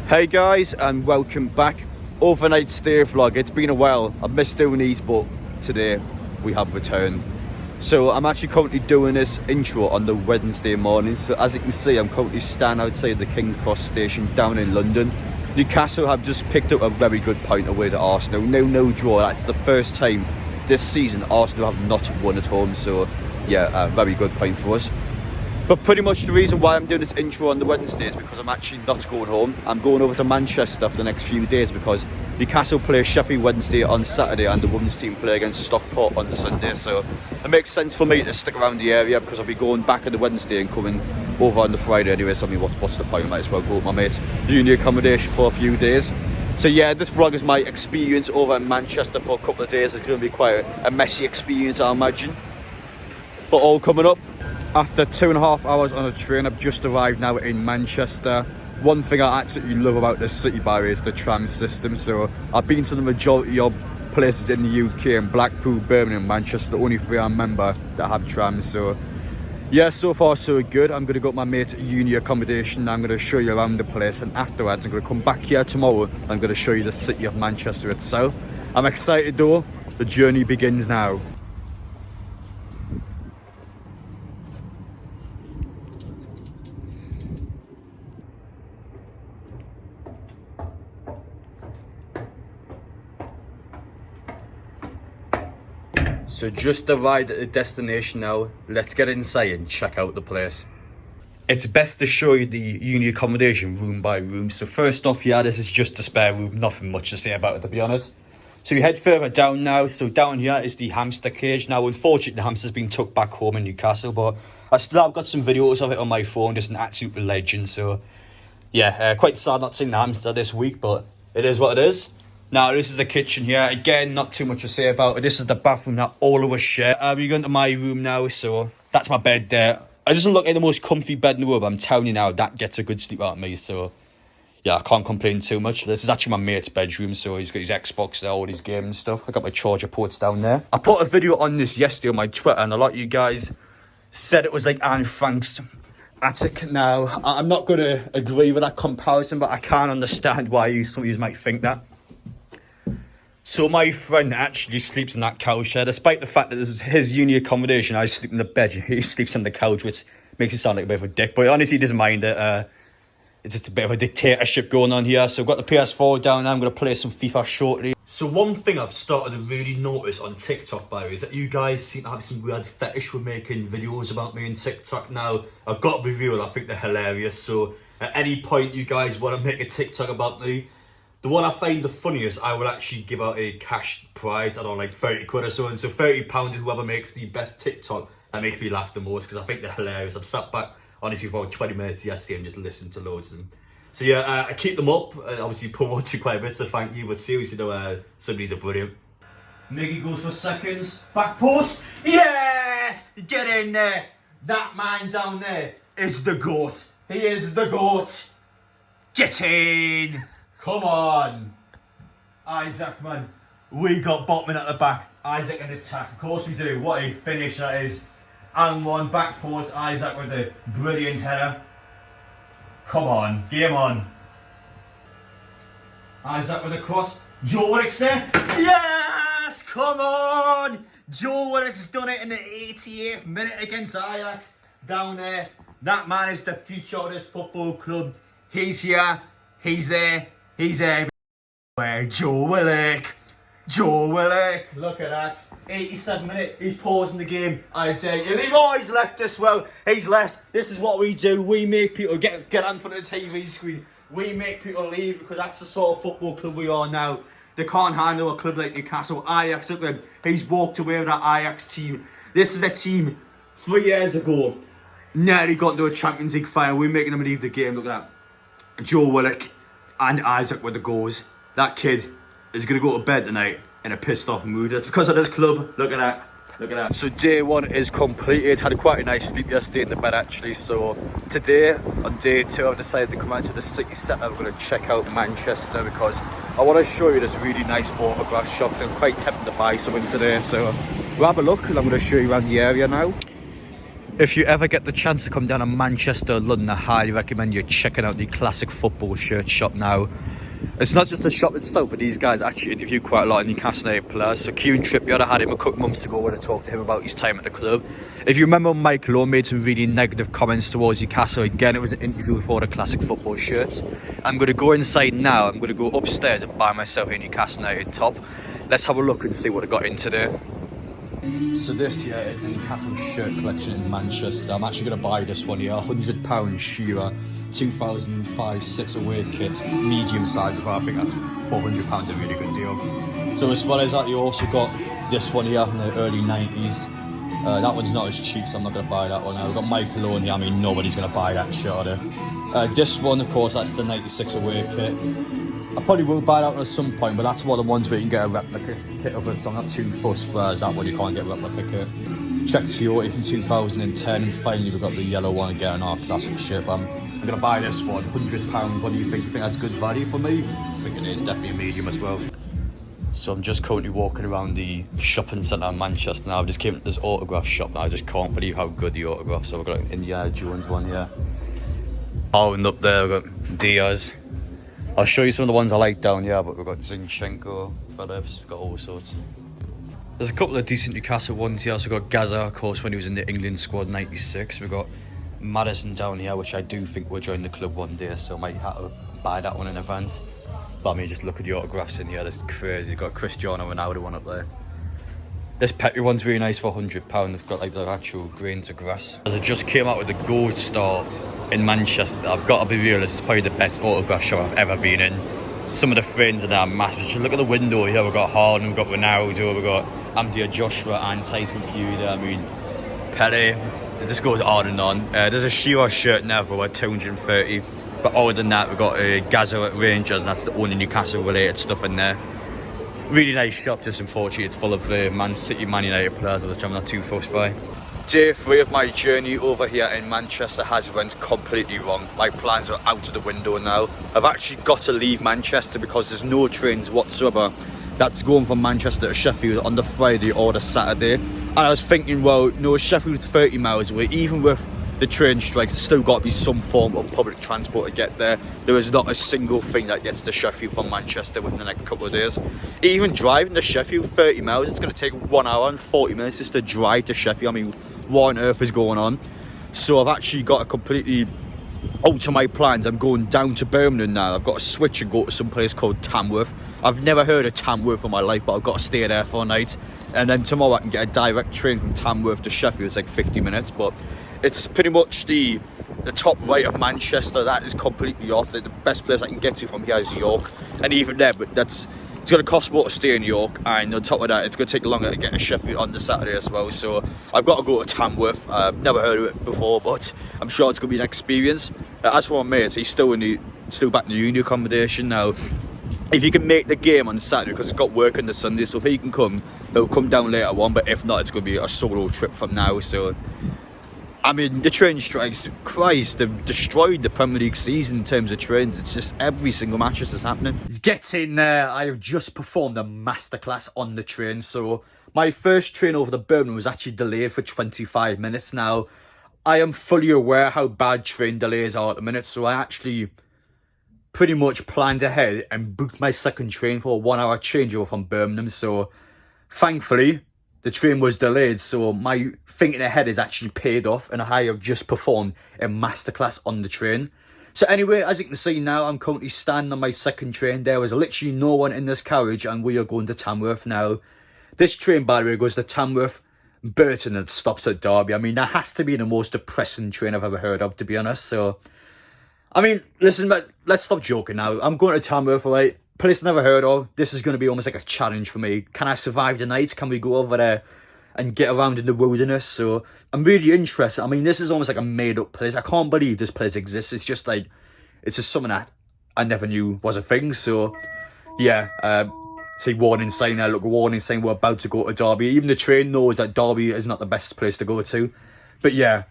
Hey guys, and welcome back. Overnight stay vlog. It's been a while. I've missed doing these, but today we have returned. So I'm actually currently doing this intro on the Wednesday morning. So as you can see, I'm currently standing outside the King's Cross station down in London. Newcastle have just picked up a very good point away to Arsenal. No draw. That's the first time this season Arsenal have not won at home. So yeah, a very good point for us. But pretty much the reason why I'm doing this intro on the Wednesday is because I'm actually not going home. I'm going over to Manchester for the next few days because Newcastle play Sheffield Wednesday on Saturday and the women's team play against Stockport on the Sunday. So it makes sense for me to stick around the area because I'll be going back on the Wednesday and coming over on the Friday anyway. So I mean, what's the point? I might as well go with my mates uni accommodation for a few days. So yeah, this vlog is my experience over in Manchester for a couple of days. It's going to be quite a messy experience, I imagine. But all coming up. After 2.5 hours on a train, I've just arrived now in Manchester. One thing I absolutely love about this city, by the way, is the tram system. So I've been to the majority of places in the UK, in Blackpool, Birmingham, Manchester, the only three I remember that have trams. So yeah, so far so good. I'm going to go to my mate's uni accommodation. I'm going to show you around the place, and afterwards I'm going to come back here tomorrow. I'm going to show you the city of Manchester itself. I'm excited though. The journey begins now. So just arrived at the destination now. Let's get inside and check out the place. It's best to show you the uni accommodation room by room. So first off, yeah, this is just a spare room. Nothing much to say about it, to be honest. So we head further down now. So down here is the hamster cage. Now, unfortunately, the hamster's been took back home in Newcastle, but I still have got some videos of it on my phone. Just an absolute legend. So yeah, quite sad not seeing the hamster this week, but it is what it is. Now, this is the kitchen here. Again, not too much to say about it. This is the bathroom that all of us share. We're going to my room now, so that's my bed there. It doesn't look like the most comfy bed in the world, but I'm telling you now, that gets a good sleep out of me, so yeah, I can't complain too much. This is actually my mate's bedroom, so he's got his Xbox there, all his games and stuff. I got my charger ports down there. I put a video on this yesterday on my Twitter, and a lot of you guys said it was like Anne Frank's attic. Now, I'm not going to agree with that comparison, but I can't understand why some of you might think that. So my friend actually sleeps in that couch there, despite the fact that this is his uni accommodation. I sleep in the bed, he sleeps on the couch, which makes it sound like a bit of a dick, but honestly he doesn't mind it. It's just a bit of a dictatorship going on here. So I've got the PS4 down now. I'm going to play some FIFA shortly. So one thing I've started to really notice on TikTok, by the way, is that you guys seem to have some weird fetish with making videos about me on TikTok. Now, I've got to be real, I think they're hilarious. So at any point you guys want to make a TikTok about me, the one I find the funniest, I will actually give out a cash prize. I don't know, like 30 quid or so. And so £30 to whoever makes the best TikTok that makes me laugh the most, because I think they're hilarious. I've sat back, honestly, for about 20 minutes yesterday and just listened to loads of them. So yeah, I keep them up. Obviously promote you quite a bit, so thank you. But seriously though, some of these are brilliant. Miggy goes for seconds. Back post. Yes! Get in there. That man down there is the GOAT. He is the GOAT. Get in. Come on, Isaac, man. We got Botman at the back. Isaac in attack. Of course we do. What a finish that is. And one back post. Isaac with a brilliant header. Come on, game on. Isaac with a cross. Joe Willock's there. Yes! Come on! Joe Willock's done it in the 88th minute against Ajax. Down there. That man is the future of this football club. He's here. He's there. He's everywhere. Joe Willock. Joe Willock. Look at that. 87 minutes. He's pausing the game. I dare you. Oh, he's left as well. He's left. This is what we do. We make people get on front of the TV screen. We make people leave because that's the sort of football club we are now. They can't handle a club like Newcastle. Ajax, look at him. He's walked away with that Ajax team. This is a team 3 years ago. Nearly got into a Champions League final. We're making them leave the game. Look at that. Joe Willock and Isaac with the goals. That kid is going to go to bed tonight in a pissed off mood. That's because of this club. Look at that. Look at that. So day one is completed. Had quite a nice sleep yesterday in the bed actually. So today, on day two, I've decided to come out to the city centre. I'm going to check out Manchester because I want to show you this really nice autograph shops. I'm quite tempted to buy something today. So we'll have a look and I'm going to show you around the area now. If you ever get the chance to come down to Manchester or London, I highly recommend you checking out the Classic Football Shirt shop now. It's not just the shop itself, but these guys actually interview quite a lot of Newcastle United players. So Kieran Trippier, I had him a couple months ago when I talked to him about his time at the club. If you remember, Michael Owen made some really negative comments towards Newcastle. Again, it was an interview for the Classic Football Shirts. I'm going to go inside now. I'm going to go upstairs and buy myself a Newcastle United top. Let's have a look and see what I got in today. So this here is the Newcastle shirt collection in Manchester. I'm actually going to buy this one here, £100 Shearer 2005-6 away kit, medium size. I think that's £400 a really good deal. So as well as that, you also got this one here from the early 90s. That one's not as cheap, so I'm not going to buy that one. We've got Michael Owen here. I mean, nobody's going to buy that shirt. This one, of course, that's the 96 away kit. I probably will buy that one at some point, but that's one of the ones where you can get a replica kit of it, so I'm not too fussed, whereas that one you can't get a replica kit. Check Toyota from 2010, and finally we've got the yellow one again, our classic ship. I'm going to buy this one, £100. What do you think? You think that's good value for me? I think it is, definitely a medium as well. So I'm just currently walking around the shopping centre in Manchester now. I just came to this autograph shop now. I just can't believe how good the autographs are. I've got an Indiana Jones one here. Oh, and up there we've got Diaz. I'll show you some of the ones I like down here, but we've got Zinchenko, Phillips, got all sorts. There's a couple of decent Newcastle ones here. Also got Gaza, of course, when he was in the England squad, 96. We've got Madison down here, which I do think will join the club one day, so I might have to buy that one in advance. But I mean, just look at the autographs in here, that's crazy. You've got Cristiano Ronaldo one up there. This Pepe one's really nice for £100. They've got like the actual grains of grass. As I just came out with the Gold Star in Manchester, I've got to be real, it's probably the best autograph shop I've ever been in. Some of the frames are there massive. Just look at the window here, we've got Harden, we've got Ronaldo, we've got Anthony Joshua and Tyson Fury there. I mean, Pele, it just goes on and on. There's a Shearer shirt now for about 230. But other than that, we've got Gaza at Rangers, and that's the only Newcastle related stuff in there. Really nice shop, just unfortunately it's full of Man City, Man United players, which I'm not too fussed by. Day 3 of my journey over here in Manchester has went completely wrong. My plans are out of the window now. I've actually got to leave Manchester because there's no trains whatsoever that's going from Manchester to Sheffield on the Friday or the Saturday. And I was thinking, well, no, Sheffield's 30 miles away. Even with the train strikes, there's still got to be some form of public transport to get there. There is not a single thing that gets to Sheffield from Manchester within the next couple of days. Even driving to Sheffield 30 miles, it's going to take 1 hour and 40 minutes just to drive to Sheffield. I mean, what on earth is going on? So I've actually got to completely alter my plans. I'm going down to Birmingham now. I've got to switch and go to some place called Tamworth. I've never heard of Tamworth in my life, but I've got to stay there for a night. And then tomorrow I can get a direct train from Tamworth to Sheffield. It's like 50 minutes, but it's pretty much the top right of Manchester. That is completely off. The best place I can get to from here is York. And even there, but it's going to cost more to stay in York, and on top of that, it's going to take longer to get to Sheffield on the Saturday as well. So I've got to go to Tamworth. I've never heard of it before, but I'm sure it's going to be an experience. As for my mate, he's still back in the uni accommodation now. If you can make the game on Saturday, because it's got work on the Sunday, so if he can come, he'll come down later on. But if not, it's going to be a solo trip from now. So I mean, the train strikes, Christ, they've destroyed the Premier League season in terms of trains. It's just every single match is happening. Get in there. I have just performed a masterclass on the train. So my first train over to Birmingham was actually delayed for 25 minutes. Now, I am fully aware how bad train delays are at the minute. So I actually pretty much planned ahead and booked my second train for a 1 hour changeover from Birmingham. So thankfully, the train was delayed, so my thinking ahead is actually paid off, and I have just performed a masterclass on the train. So anyway, as you can see now, I'm currently standing on my second train. There was literally no one in this carriage, and we are going to Tamworth now. This train, by the way, goes to Tamworth, Burton, and stops at Derby. I mean, that has to be the most depressing train I've ever heard of, to be honest. So, I mean, listen, let's stop joking now. I'm going to Tamworth, right? Place never heard of. This is going to be almost like a challenge for me. Can I survive the night? Can we go over there and get around in the wilderness? So I'm really interested. I mean, this is almost like a made up place. I can't believe this place exists. It's just like, it's just something that I never knew was a thing. So yeah, see warning sign there. Look, warning sign, we're about to go to Derby. Even the train knows that Derby is not the best place to go to. But yeah,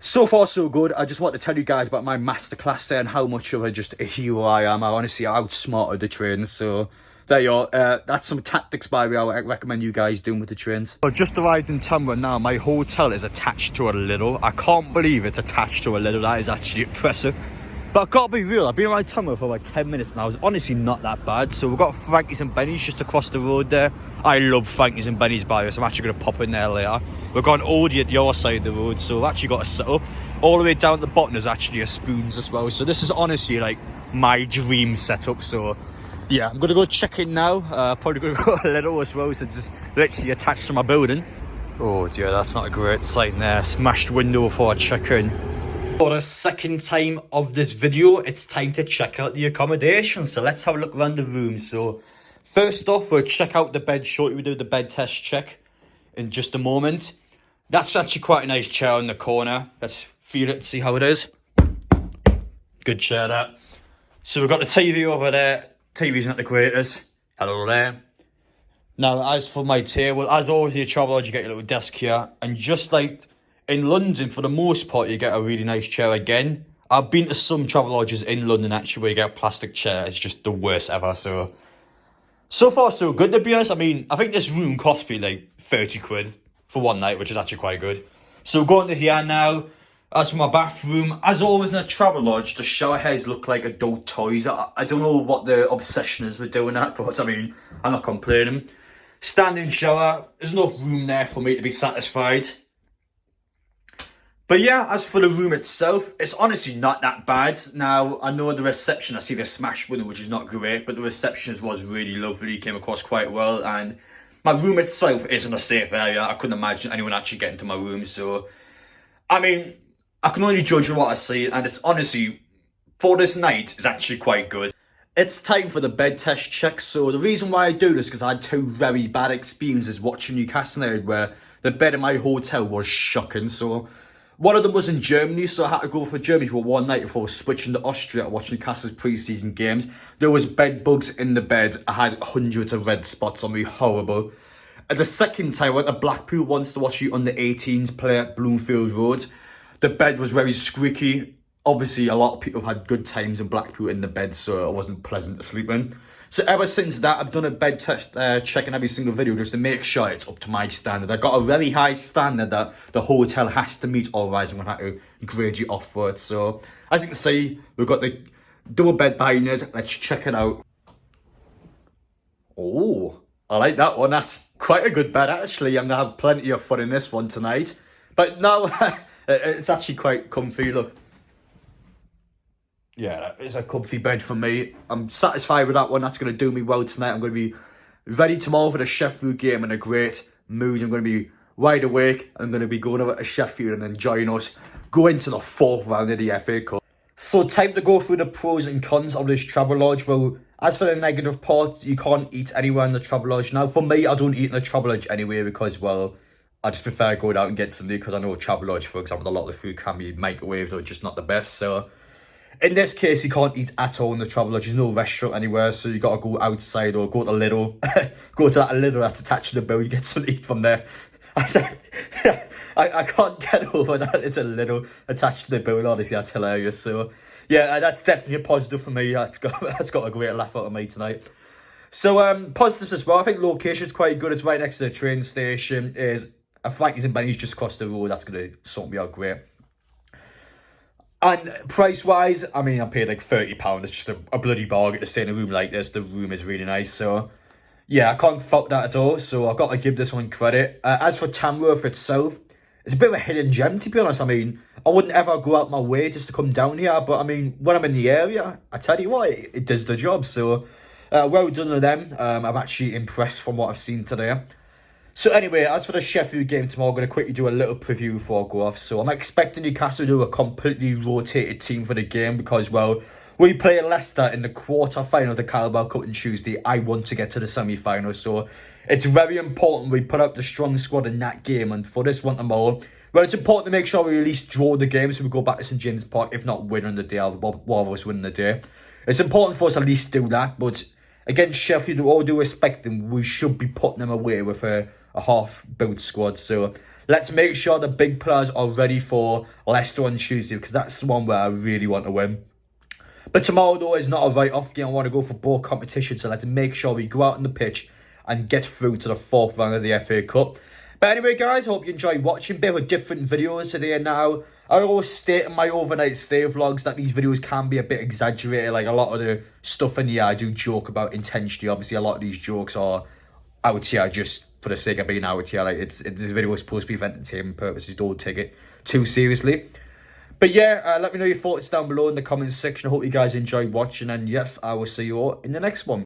so far so good. I just want to tell you guys about my masterclass there and how much of just a hero I am. I honestly outsmarted the train, so there you are. That's some tactics, by the way, I recommend you guys doing with the trains. I've just arrived in Tamworth now. My hotel is attached to a Lidl. I can't believe it's attached to a Lidl. That is actually impressive. But I've got to be real, I've been around Tamworth for like 10 minutes now. It's honestly not that bad. So we've got Frankie's and Benny's just across the road there. I love Frankie's and Benny's, by the way, so I'm actually going to pop in there later. We've got an Audi at your side of the road, so we've actually got a set up. All the way down at the bottom there's actually a Spoons as well. So this is honestly like my dream setup. So yeah, I'm going to go check in now. Probably going to go a little as well, so it's just literally attached to my building. Oh dear, that's not a great sign there. Smashed window before I check in. For the second time of this video, it's time to check out the accommodation. So let's have a look around the room. So first off, we'll check out the bed shortly. We'll do the bed test check in just a moment. That's actually quite a nice chair in the corner. Let's feel it, see how it is. Good chair, that. So we've got the TV over there. TV's not the greatest. Hello there. Now, as for my table, as always in your travel lodge, you get your little desk here. And just like in London, for the most part, you get a really nice chair again. I've been to some travel lodges in London, actually, where you get a plastic chair. It's just the worst ever. So far, so good, to be honest. I mean, I think this room cost me like 30 quid for one night, which is actually quite good. So we're going to here now. As for my bathroom, as always in a travel lodge, the shower heads look like adult toys. I don't know what the obsession is with doing that, but I mean, I'm not complaining. Standing shower, there's enough room there for me to be satisfied. But yeah, as for the room itself, it's honestly not that bad. Now, I know the reception, I see the smash window, which is not great, but the receptionist was really lovely, came across quite well, and my room itself is in a safe area. I couldn't imagine anyone actually getting to my room, so I mean, I can only judge what I see, and it's honestly, for this night, it's actually quite good. It's time for the bed test check. So the reason why I do this is because I had two very bad experiences watching Newcastle United, where the bed in my hotel was shocking. So one of them was in Germany, so I had to go for Germany for one night before switching to Austria to watch Newcastle's pre-season games. There was bed bugs in the bed. I had hundreds of red spots on me, horrible. And the second time, I went to Blackpool once to watch the under-18s play at Bloomfield Road. The bed was very squeaky. Obviously, a lot of people have had good times in Blackpool in the bed, so it wasn't pleasant to sleep in. So ever since that, I've done a bed test check in every single video just to make sure it's up to my standard. I've got a very high standard that the hotel has to meet, otherwise I'm going to have to grade you off for it. So as you can see, we've got the double bed behind us. Let's check it out. Oh, I like that one. That's quite a good bed, actually. I'm going to have plenty of fun in this one tonight. But no, it's actually quite comfy, look. Yeah, it's a comfy bed for me. I'm satisfied with that one. That's going to do me well tonight. I'm going to be ready tomorrow for the Sheffield game in a great mood. I'm going to be wide awake. I'm going to be going over to Sheffield and enjoying us going to the fourth round of the FA Cup. So time to go through the pros and cons of this travel lodge. Well, as for the negative part, you can't eat anywhere in the travel lodge. Now, for me, I don't eat in the travel lodge anyway because, well, I just prefer going out and get something, because I know travel lodge, for example, a lot of the food can be microwaved or just not the best. So in this case, you can't eat at all in the travel lodge. There's no restaurant anywhere, so you got to go outside or go to Lidl. Go to that Lidl that's attached to the bill. You get something to eat from there. I can't get over that. It's a Lidl attached to the bill. Honestly, that's hilarious. So yeah, that's definitely a positive for me. That's got a great laugh out of me tonight. So positives as well. I think location's quite good. It's right next to the train station. Is a Frankie's and Benny's just across the road. That's going to sort me out great. And price-wise, I mean, I paid like £30. It's just a bloody bargain to stay in a room like this. The room is really nice. So, yeah, I can't fault that at all. So, I've got to give this one credit. As for Tamworth itself, it's a bit of a hidden gem, to be honest. I mean, I wouldn't ever go out my way just to come down here. But, I mean, when I'm in the area, I tell you what, it does the job. So, well done to them. I'm actually impressed from what I've seen today. So anyway, as for the Sheffield game tomorrow, I'm going to quickly do a little preview before I go off. So I'm expecting Newcastle to do a completely rotated team for the game because, well, we play Leicester in the quarter-final of the Carabao Cup on Tuesday. I want to get to the semi-final, so it's very important we put up the strong squad in that game. And for this one tomorrow, well, it's important to make sure we at least draw the game so we go back to St James Park, if not win on the day, one of us win the day. It's important for us to at least do that, but against Sheffield, with all due respect them, we should be putting them away with a half-built squad. So let's make sure the big players are ready for Leicester on Tuesday, because that's the one where I really want to win. But tomorrow, though, is not a write-off game. I want to go for both competitions, so let's make sure we go out on the pitch and get through to the 4th round of the FA Cup. But anyway, guys, I hope you enjoyed watching. Bit of a different videos today now. I always state in my overnight stay vlogs that these videos can be a bit exaggerated. Like, a lot of the stuff in here I do joke about intentionally. Obviously, a lot of these jokes are out here just for the sake of being out here. Like, the video is supposed to be for entertainment purposes. Don't take it too seriously. But yeah, let me know your thoughts down below in the comments section. I hope you guys enjoyed watching. And yes, I will see you all in the next one.